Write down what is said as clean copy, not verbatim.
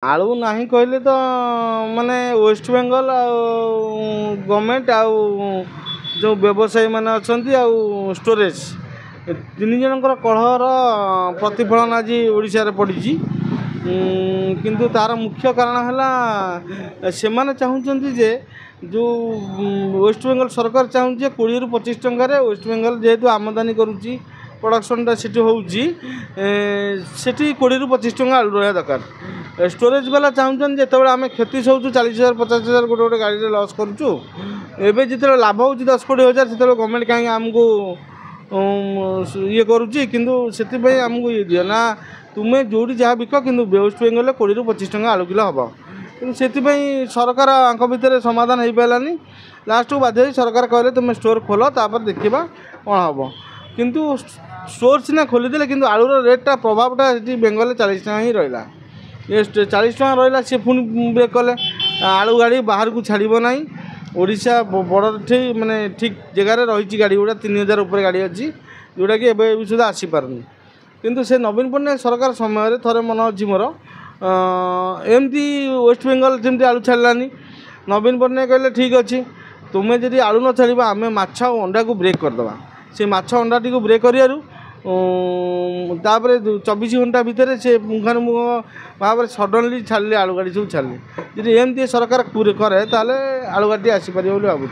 आलू नहीं कहले तो माने वेस्ट बेंगल गवर्नमेंट जो व्यवसायी मैंने अच्छा स्टोरेज तीन जनकर कलहर प्रतिफलन आज ओडिशा पड़ी किंतु तार मुख्य कारण है से चाहते जे जो वेस्ट बेंगल सरकार चाहूँ 20 ରୁ 25 टकर वेस्ट बेंगल जेहेतु आमदानी करुच्ची प्रोडक्शनटा से होती 20 ରୁ 25 टका आलू रहा दरकार स्टोरेज वाला चाहूँ जो आम क्षति सोचु 40,000 50,000 गोटे गोटे गाड़ी लॉस करुचु एवं जो लाभ हो 10-20 हज़ार से गवर्नमेंट कहीं आमको ये करुच्ची किंतु से आमको ये दियो ना तुम्हें जोड़ी जहाँ बिक कि वेस्ट बेंगल 20 ରୁ 25 टका आलू किलो हम कि सरकार भितर समाधान हो पारानी लास्ट को बाध्य सरकार कहले तुम स्टोर खोल तापर देखा कौन हम किंतु स्टोर सीना खोलीदे कि आलूर रेटा प्रभावटा बेंगल 40 टका ही रहा ये 40 टका रहा सी पुणी ब्रेक कले आलू गाड़ी बाहर को छाड़ब ना ओडिशा बड़ माने ठीक जगार रही गाड़ी गुड़ा 3,000 उपर गाड़ी अच्छी जोटा कि एवं सुधा आसीपारनी किंतु से नवीन पट्टनायक सरकार समय थे मन अच्छी मोर एमती वेस्ट बेंगल जमी आलू छाड़लानी नवीन पट्टनायक कहले ठीक अच्छे तुम्हें जब आलू न छाड़ आम माछ अंडा को ब्रेक करदे से माछ अंडा टी ब्रेक करूँ 24 घंटा भितर से मुखानुमुख भाव सडनली छाड़े आलू गाड़ी सब छाड़े जी एमती सरकार करे ताले आलू गाड़ी आसीपर भावुँ।